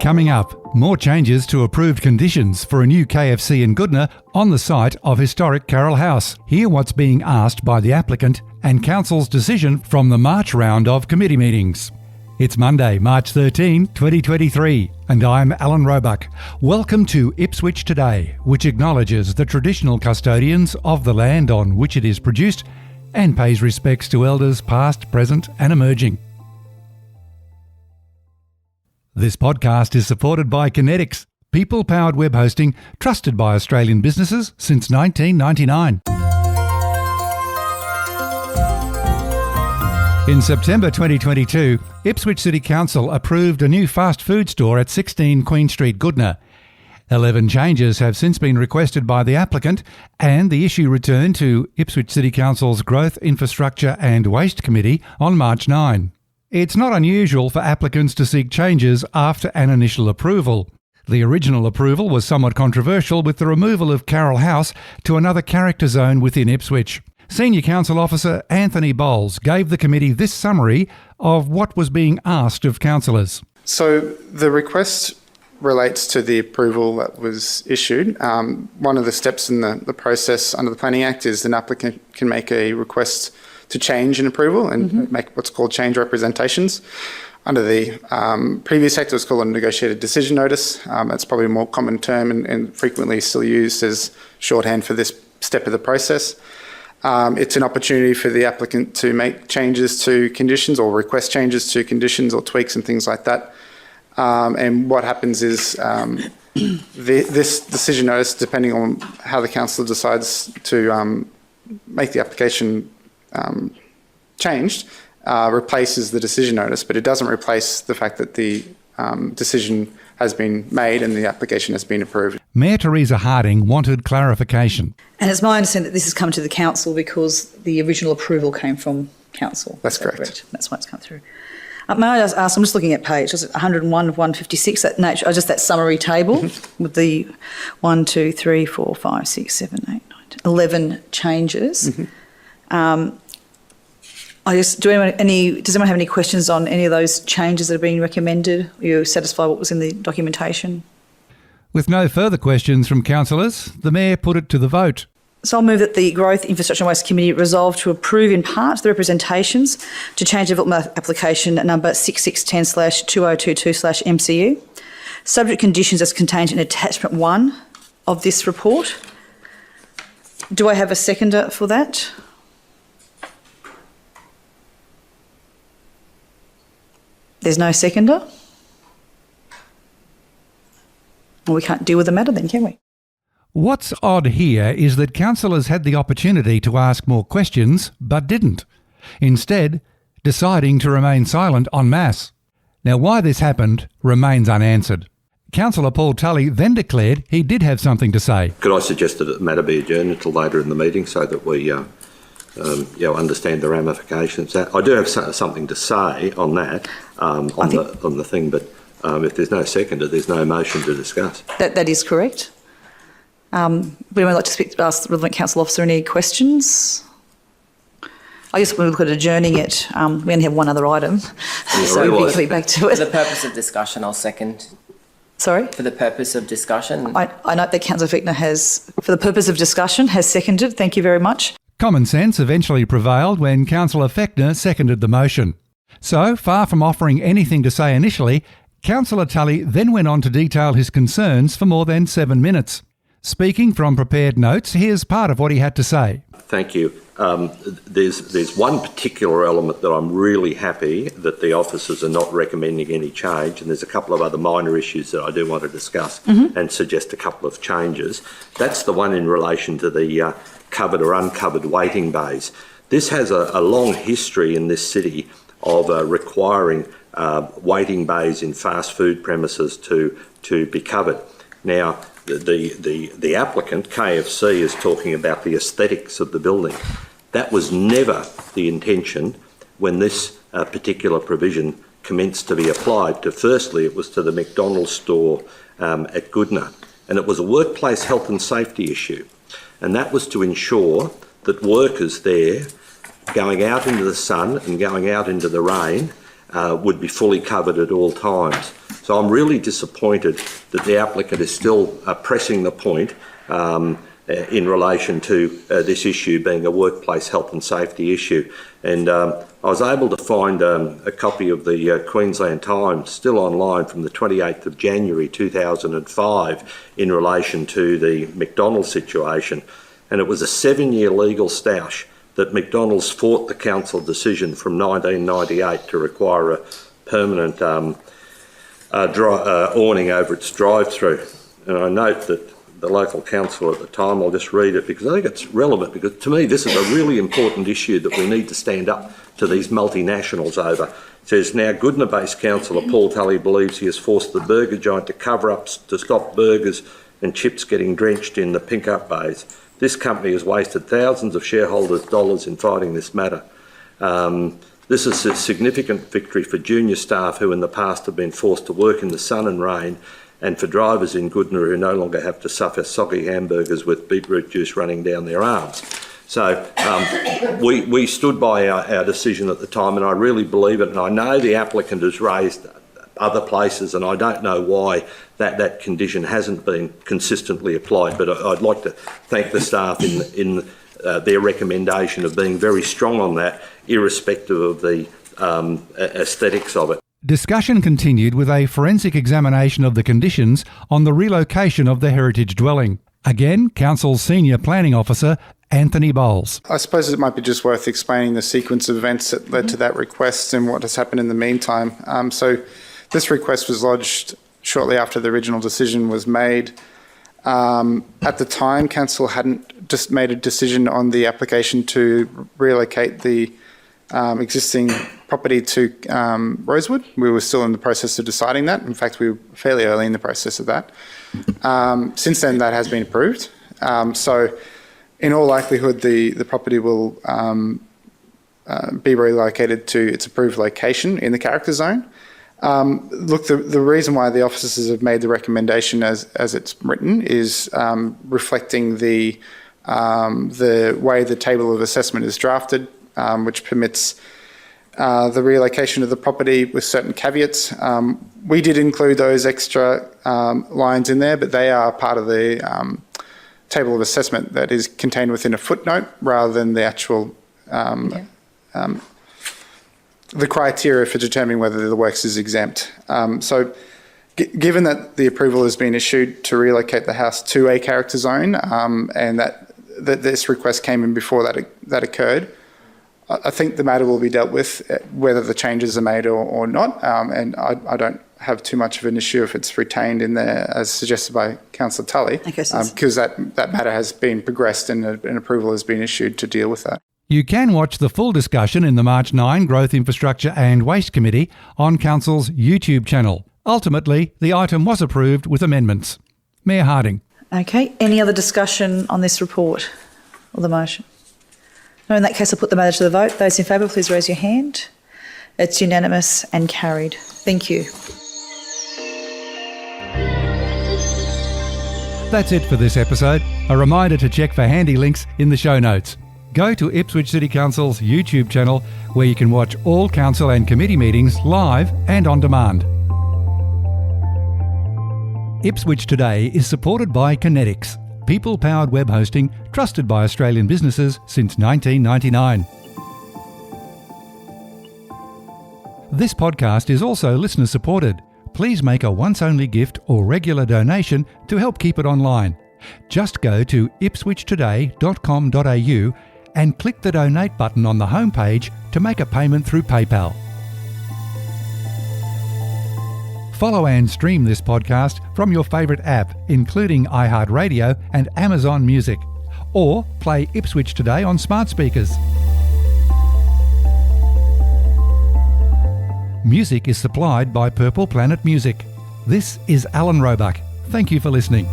Coming up, more changes to approved conditions for a new KFC in Goodna on the site of historic Carroll House. Hear what's being asked by the applicant and Council's decision from the March round of committee meetings. It's Monday, March 13, 2023, and I'm Alan Roebuck. Welcome to Ipswich Today, which acknowledges the traditional custodians of the land on which it is produced and pays respects to elders past, present and emerging. This podcast is supported by Kinetics, people-powered web hosting trusted by Australian businesses since 1999. In September 2022, Ipswich City Council approved a new fast food store at 16 Queen Street Goodna. 11 changes have since been requested by the applicant and the issue returned to Ipswich City Council's Growth, Infrastructure and Waste Committee on March 9. It's not unusual for applicants to seek changes after an initial approval. The original approval was somewhat controversial with the removal of Carroll House to another character zone within Ipswich. Senior Council Officer Anthony Bowles gave the committee this summary of what was being asked of councillors. So the request relates to the approval that was issued. One of the steps in the process under the Planning Act is an applicant can make a request to change an approval and make what's called change representations. Under the previous Act, it was called a negotiated decision notice. That's probably a more common term and frequently still used as shorthand for this step of the process. It's an opportunity for the applicant to make changes to conditions or request changes to conditions or tweaks and things like that. And what happens is this decision notice, depending on how the council decides to make the application changed, replaces the decision notice, but it doesn't replace the fact that the decision has been made and the application has been approved. Mayor Teresa Harding wanted clarification. And it's my understanding that this has come to the council because the original approval came from council. That's correct. That's why it's come through. May I just ask, I'm just looking at page 101 of 156, just that summary table with the 1, 2, 3, 4, 5, 6, 7, 8, 9, 10, 11 changes. Does anyone have any questions on any of those changes that are being recommended? Are you satisfied what was in the documentation? With no further questions from councillors, the Mayor put it to the vote. So I'll move that the Growth, Infrastructure and Waste Committee resolve to approve in part the representations to change development application number 6610/2022/MCU, subject conditions as contained in attachment 1 of this report. Do I have a seconder for that? There's no seconder? Well, we can't deal with the matter then, can we? What's odd here is that councillors had the opportunity to ask more questions, but didn't, instead deciding to remain silent en masse. Now, why this happened remains unanswered. Councillor Paul Tully then declared he did have something to say. Could I suggest that the matter be adjourned until later in the meeting so that we understand the ramifications? I do have something to say on that, on the thing, but if there's no seconder, there's no motion to discuss. That is correct. Would anyone like to ask the relevant council officer any questions? I guess when we look at adjourning it, we only have one other item, so we'll be back to it. For the purpose of discussion, I'll second. Sorry? For the purpose of discussion. I note that Councillor Fichtner has, for the purpose of discussion, has seconded. Thank you very much. Common sense eventually prevailed when Councillor Fichtner seconded the motion. So, far from offering anything to say initially, Councillor Tully then went on to detail his concerns for more than 7 minutes. Speaking from prepared notes, here's part of what he had to say. Thank you. There's one particular element that I'm really happy that the officers are not recommending any change, and there's a couple of other minor issues that I do want to discuss and suggest a couple of changes. That's the one in relation to the covered or uncovered waiting bays. This has a long history in this city of requiring waiting bays in fast food premises to be covered. Now, the applicant, KFC, is talking about the aesthetics of the building. That was never the intention when this particular provision commenced to be applied to. Firstly, it was to the McDonald's store at Goodna, and it was a workplace health and safety issue. And that was to ensure that workers there going out into the sun and going out into the rain would be fully covered at all times. So I'm really disappointed that the applicant is still pressing the point in relation to this issue being a workplace health and safety issue. And I was able to find a copy of the Queensland Times, still online, from the 28th of January 2005 in relation to the McDonald's situation. And it was a 7-year legal stoush that McDonald's fought the council decision from 1998 to require a permanent awning over its drive-through. And I note that the local council at the time, I'll just read it because I think it's relevant, because to me this is a really important issue that we need to stand up to these multinationals over. It says, now Goodna-based councillor Paul Tully believes he has forced the burger giant to cover up to stop burgers and chips getting drenched in the pink-up bays. This company has wasted thousands of shareholders' dollars in fighting this matter. This is a significant victory for junior staff who in the past have been forced to work in the sun and rain, and for drivers in Goodna who no longer have to suffer soggy hamburgers with beetroot juice running down their arms. So we stood by our decision at the time, and I really believe it. And I know the applicant has raised other places, and I don't know why that condition hasn't been consistently applied. But I'd like to thank the staff in their recommendation of being very strong on that, irrespective of the aesthetics of it. Discussion continued with a forensic examination of the conditions on the relocation of the heritage dwelling. Again, Council's Senior Planning Officer, Anthony Bowles. I suppose it might be just worth explaining the sequence of events that led to that request and what has happened in the meantime. So this request was lodged shortly after the original decision was made. At the time, Council hadn't just made a decision on the application to relocate the existing property to Rosewood. We were still in the process of deciding that. In fact, we were fairly early in the process of that. Since then, that has been approved. So in all likelihood, the property will be relocated to its approved location in the character zone. Look, the reason why the officers have made the recommendation as it's written is reflecting the way the table of assessment is drafted, which permits the relocation of the property with certain caveats. We did include those extra lines in there, but they are part of the table of assessment that is contained within a footnote rather than the actual the criteria for determining whether the works is exempt. So given that the approval has been issued to relocate the house to a character zone and that this request came in before that occurred, I think the matter will be dealt with whether the changes are made or not, and I don't have too much of an issue if it's retained in there as suggested by Councillor Tully, because that matter has been progressed and an approval has been issued to deal with that. You can watch the full discussion in the March 9 Growth, Infrastructure and Waste Committee on Council's YouTube channel. Ultimately, the item was approved with amendments. Mayor Harding. Okay, any other discussion on this report or the motion? No, in that case, I'll put the matter to the vote. Those in favour, please raise your hand. It's unanimous and carried. Thank you. That's it for this episode. A reminder to check for handy links in the show notes. Go to Ipswich City Council's YouTube channel, where you can watch all council and committee meetings live and on demand. Ipswich Today is supported by Kinetics, people-powered web hosting trusted by Australian businesses since 1999. This podcast is also listener-supported. Please make a once-only gift or regular donation to help keep it online. Just go to ipswichtoday.com.au and click the donate button on the homepage to make a payment through PayPal. Follow and stream this podcast from your favourite app, including iHeartRadio and Amazon Music, or play Ipswich Today on smart speakers. Music is supplied by Purple Planet Music. This is Alan Roebuck. Thank you for listening.